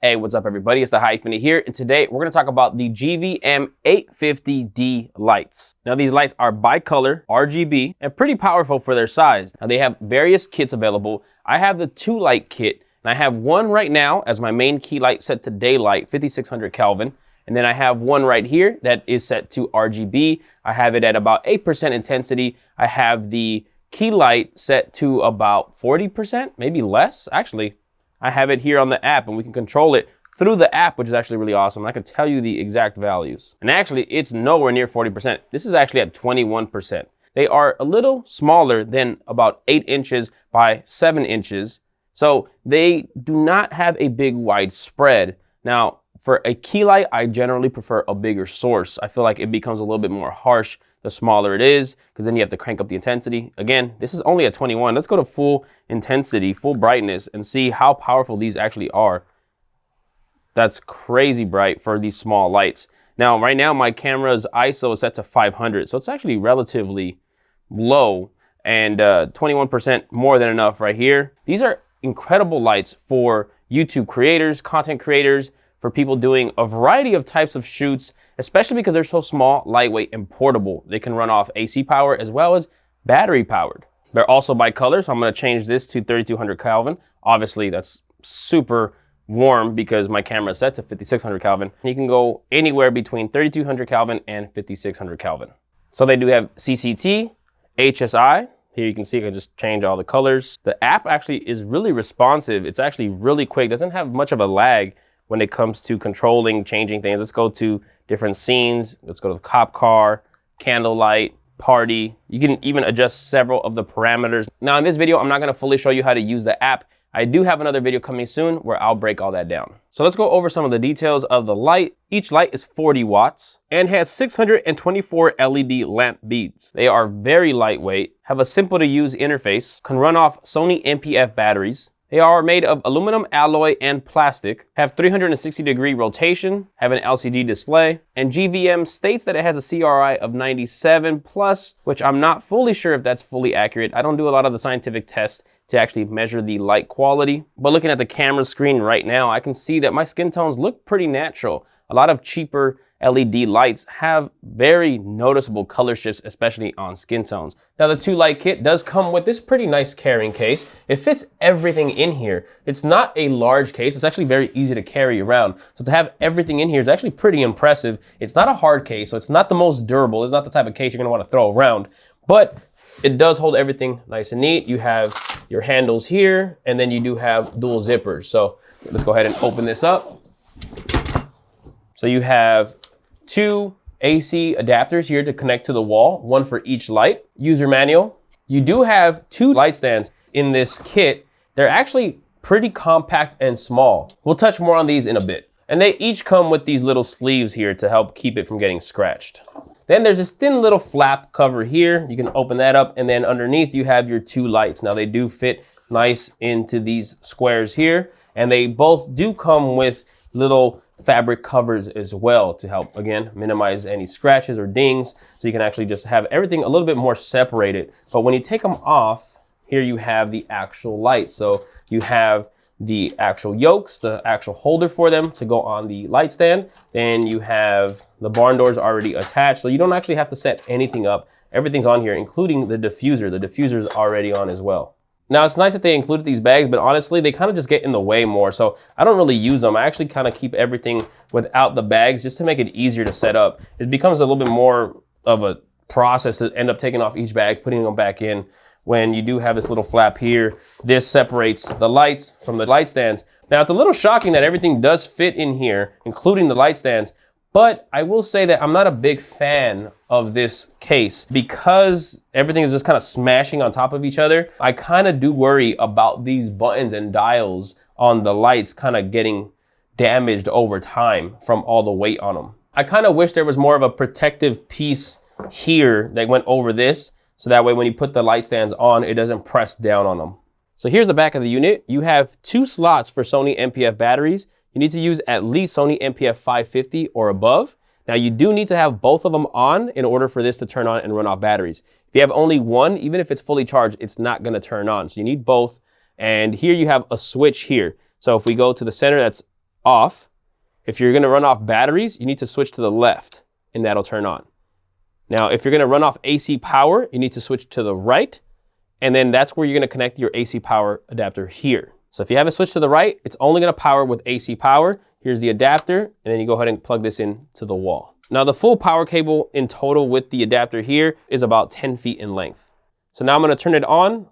Hey, what's up everybody? It's the Hyphenate here, and today we're gonna talk about the GVM 850D lights. Now these lights are bicolor, RGB, and pretty powerful for their size. Now they have various kits available. I have the 2-light kit, and I have one right now as my main key light set to daylight, 5600 Kelvin. And then I have one right here that is set to RGB. I have it at about 8% intensity. I have the key light set to about 40%, maybe less, actually. I have it here on the app and we can control it through the app, which is actually really awesome. I can tell you the exact values. And actually it's nowhere near 40%. This is actually at 21%. They are a little smaller than about 8 inches by 7 inches. So they do not have a big wide spread. Now, for a key light, I generally prefer a bigger source. I feel like it becomes a little bit more harsh the smaller it is, because then you have to crank up the intensity. Again, this is only at 21. Let's go to full intensity, full brightness, and see how powerful these actually are. That's crazy bright for these small lights. Now, right now, my camera's ISO is set to 500, so it's actually relatively low, and 21% more than enough right here. These are incredible lights for YouTube creators, content creators, for people doing a variety of types of shoots, especially because they're so small, lightweight, and portable. They can run off AC power as well as battery powered. They're also bicolor, so I'm gonna change this to 3200 Kelvin. Obviously, that's super warm because my camera is set to 5600 Kelvin. You can go anywhere between 3200 Kelvin and 5600 Kelvin. So they do have CCT, HSI. Here you can see I can just change all the colors. The app actually is really responsive. It's actually really quick, doesn't have much of a lag when it comes to controlling, changing things. Let's go to different scenes. Let's go to the cop car, candlelight, party. You can even adjust several of the parameters. Now in this video, I'm not gonna fully show you how to use the app. I do have another video coming soon where I'll break all that down. So let's go over some of the details of the light. Each light is 40 watts and has 624 LED lamp beads. They are very lightweight, have a simple to use interface, can run off Sony NP-F batteries. They are made of aluminum alloy and plastic, have 360-degree rotation, have an LCD display, and GVM states that it has a CRI of 97 plus, which I'm not fully sure if that's fully accurate. I don't do a lot of the scientific tests to actually measure the light quality. But looking at the camera screen right now, I can see that my skin tones look pretty natural. A lot of cheaper LED lights have very noticeable color shifts, especially on skin tones. Now the 2-light kit does come with this pretty nice carrying case. It fits everything in here. It's not a large case. It's actually very easy to carry around. So to have everything in here is actually pretty impressive. It's not a hard case, so it's not the most durable. It's not the type of case you're gonna wanna throw around, but it does hold everything nice and neat. You have your handles here, and then you do have dual zippers. So let's go ahead and open this up. So you have 2 AC adapters here to connect to the wall, one for each light. User manual. You do have 2 light stands in this kit. They're actually pretty compact and small. We'll touch more on these in a bit. And they each come with these little sleeves here to help keep it from getting scratched. Then there's this thin little flap cover here. You can open that up, and then underneath you have your 2 lights. Now they do fit nice into these squares here, and they both do come with little fabric covers as well to help, again, minimize any scratches or dings, so you can actually just have everything a little bit more separated. But when you take them off, here you have the actual light. So you have the actual yokes, the actual holder for them to go on the light stand. Then you have the barn doors already attached, so you don't actually have to set anything up. Everything's on here, including the diffuser. The diffuser is already on as well. Now it's nice that they included these bags, but honestly, they kind of just get in the way more. So I don't really use them. I actually kind of keep everything without the bags just to make it easier to set up. It becomes a little bit more of a process to end up taking off each bag, putting them back in. When you do have this little flap here, this separates the lights from the light stands. Now it's a little shocking that everything does fit in here, including the light stands. But I will say that I'm not a big fan of this case because everything is just kind of smashing on top of each other. I kind of do worry about these buttons and dials on the lights kind of getting damaged over time from all the weight on them. I kind of wish there was more of a protective piece here that went over this, so that way when you put the light stands on, it doesn't press down on them. So here's the back of the unit. You have 2 slots for Sony NP-F batteries. You need to use at least Sony NP-F 550 or above. Now you do need to have both of them on in order for this to turn on and run off batteries. If you have only one, even if it's fully charged, it's not gonna turn on. So you need both. And here you have a switch here. So if we go to the center, that's off. If you're gonna run off batteries, you need to switch to the left and that'll turn on. Now, if you're gonna run off AC power, you need to switch to the right, and then that's where you're gonna connect your AC power adapter here. So if you have it switched to the right, it's only gonna power with AC power. Here's the adapter, and then you go ahead and plug this in to the wall. Now the full power cable in total with the adapter here is about 10 feet in length. So now I'm gonna turn it on,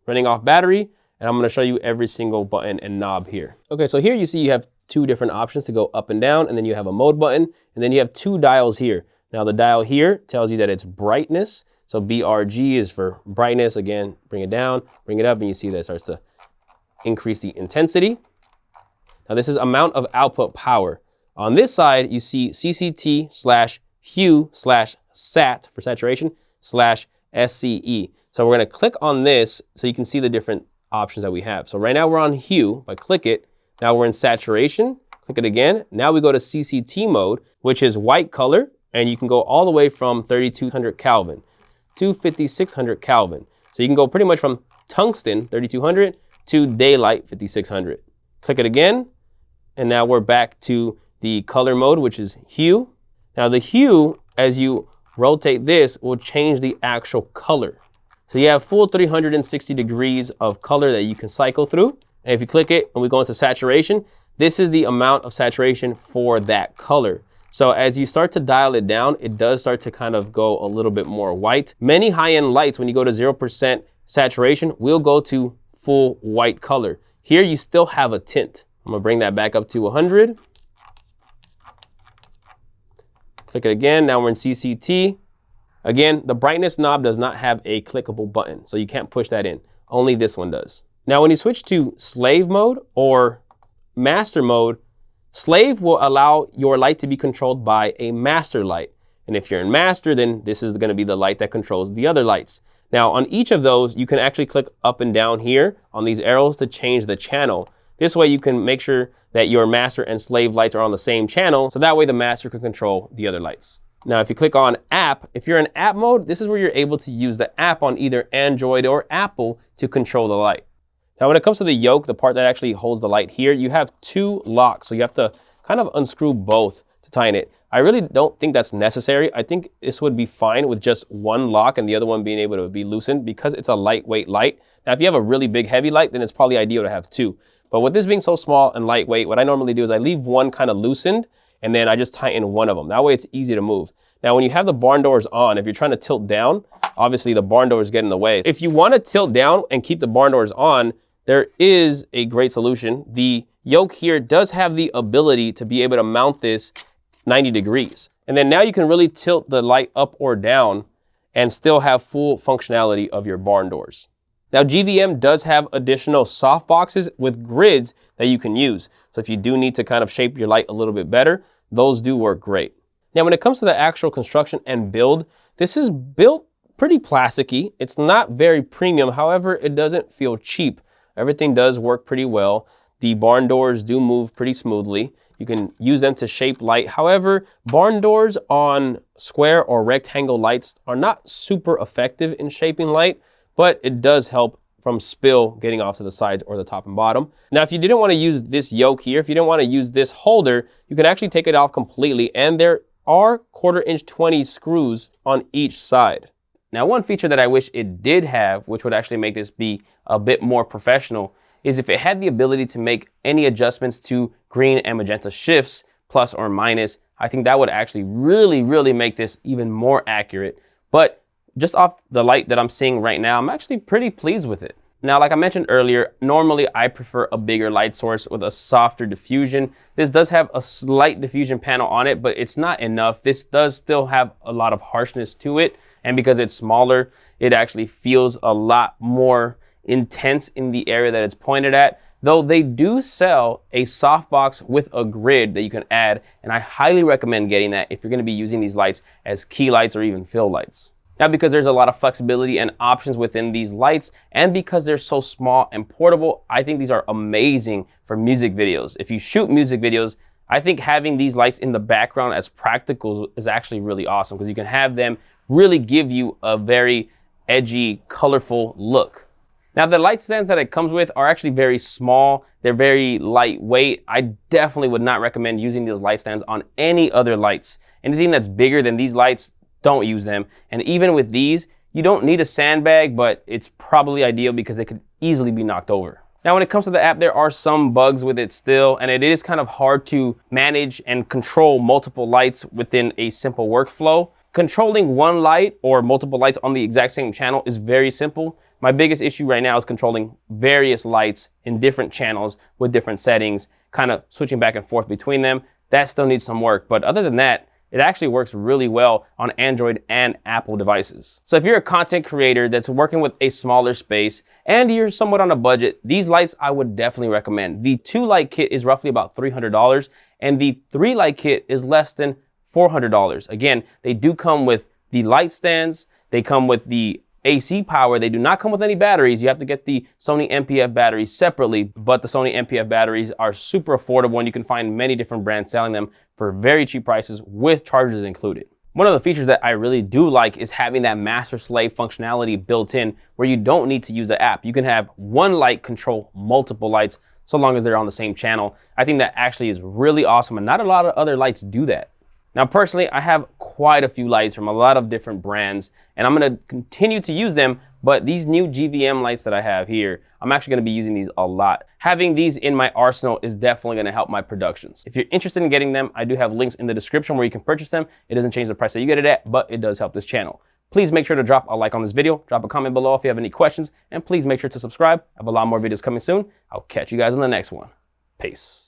running off battery, and I'm gonna show you every single button and knob here. Okay, so here you see you have two different options to go up and down, and then you have a mode button, and then you have two dials here. Now the dial here tells you that it's brightness. So BRG is for brightness. Again, bring it down, bring it up, and you see that it starts to increase the intensity. Now this is amount of output power. On this side, you see CCT/hue/sat for saturation /SCE. So we're gonna click on this so you can see the different options that we have. So right now we're on hue. If I click it, now we're in saturation. Click it again. Now we go to CCT mode, which is white color, and you can go all the way from 3200 Kelvin to 5600 Kelvin. So you can go pretty much from tungsten 3200 to daylight 5600. Click it again, and now we're back to the color mode, which is hue. Now the hue, as you rotate this, will change the actual color. So you have full 360 degrees of color that you can cycle through. And if you click it and we go into saturation, this is the amount of saturation for that color. So as you start to dial it down, it does start to kind of go a little bit more white. Many high-end lights, when you go to 0% saturation, will go to full white color. Here you still have a tint. I'm gonna bring that back up to 100. Click it again, now we're in CCT. Again, the brightness knob does not have a clickable button, so you can't push that in. Only this one does. Now when you switch to slave mode or master mode, slave will allow your light to be controlled by a master light. And if you're in master, then this is gonna be the light that controls the other lights. Now on each of those, you can actually click up and down here on these arrows to change the channel. This way you can make sure that your master and slave lights are on the same channel, so that way the master can control the other lights. Now if you click on app, if you're in app mode, this is where you're able to use the app on either Android or Apple to control the light. Now when it comes to the yoke, the part that actually holds the light here, you have two locks, so you have to kind of unscrew both to tighten it. I really don't think that's necessary. I think this would be fine with just one lock and the other one being able to be loosened because it's a lightweight light. Now if you have a really big heavy light, then it's probably ideal to have two. But with this being so small and lightweight, what I normally do is I leave one kind of loosened and then I just tighten one of them. That way it's easy to move. Now when you have the barn doors on, if you're trying to tilt down, obviously the barn doors get in the way. If you want to tilt down and keep the barn doors on, there is a great solution. The yoke here does have the ability to be able to mount this 90 degrees. And then now you can really tilt the light up or down and still have full functionality of your barn doors. Now GVM does have additional soft boxes with grids that you can use. So if you do need to kind of shape your light a little bit better, those do work great. Now when it comes to the actual construction and build, this is built pretty plasticky. It's not very premium, however, it doesn't feel cheap. Everything does work pretty well. The barn doors do move pretty smoothly. You can use them to shape light. However, barn doors on square or rectangle lights are not super effective in shaping light, but it does help from spill getting off to the sides or the top and bottom. Now, if you didn't want to use this yoke here, if you didn't want to use this holder, you can actually take it off completely, and there are 1/4" 20 screws on each side. Now, one feature that I wish it did have, which would actually make this be a bit more professional, is if it had the ability to make any adjustments to green and magenta shifts, plus or minus. I think that would actually really make this even more accurate. But just off the light that I'm seeing right now, I'm actually pretty pleased with it. Now, like I mentioned earlier, normally I prefer a bigger light source with a softer diffusion. This does have a slight diffusion panel on it, but it's not enough. This does still have a lot of harshness to it. And because it's smaller, it actually feels a lot more intense in the area that it's pointed at. Though they do sell a softbox with a grid that you can add, and I highly recommend getting that if you're going to be using these lights as key lights or even fill lights. Now, because there's a lot of flexibility and options within these lights, and because they're so small and portable, I think these are amazing for music videos. If you shoot music videos, I think having these lights in the background as practicals is actually really awesome, because you can have them really give you a very edgy, colorful look. Now, the light stands that it comes with are actually very small. They're very lightweight. I definitely would not recommend using those light stands on any other lights. Anything that's bigger than these lights, don't use them. And even with these, you don't need a sandbag, but it's probably ideal because it could easily be knocked over. Now, when it comes to the app, there are some bugs with it still, and it is kind of hard to manage and control multiple lights within a simple workflow. Controlling one light or multiple lights on the exact same channel is very simple. My biggest issue right now is controlling various lights in different channels with different settings, kind of switching back and forth between them. That still needs some work, but other than that, it actually works really well on Android and Apple devices. So if you're a content creator that's working with a smaller space and you're somewhat on a budget, these lights I would definitely recommend. The 2-light kit is roughly about $300 and the 3-light kit is less than $400. Again, they do come with the light stands, they come with the AC power. They do not come with any batteries. You have to get the Sony NP-F batteries separately, but the Sony NP-F batteries are super affordable and you can find many different brands selling them for very cheap prices with chargers included. One of the features that I really do like is having that master slave functionality built in where you don't need to use the app. You can have one light control multiple lights so long as they're on the same channel. I think that actually is really awesome and not a lot of other lights do that. Now, personally, I have quite a few lights from a lot of different brands, and I'm gonna continue to use them, but these new GVM lights that I have here, I'm actually gonna be using these a lot. Having these in my arsenal is definitely gonna help my productions. If you're interested in getting them, I do have links in the description where you can purchase them. It doesn't change the price that you get it at, but it does help this channel. Please make sure to drop a like on this video, drop a comment below if you have any questions, and please make sure to subscribe. I have a lot more videos coming soon. I'll catch you guys in the next one. Peace.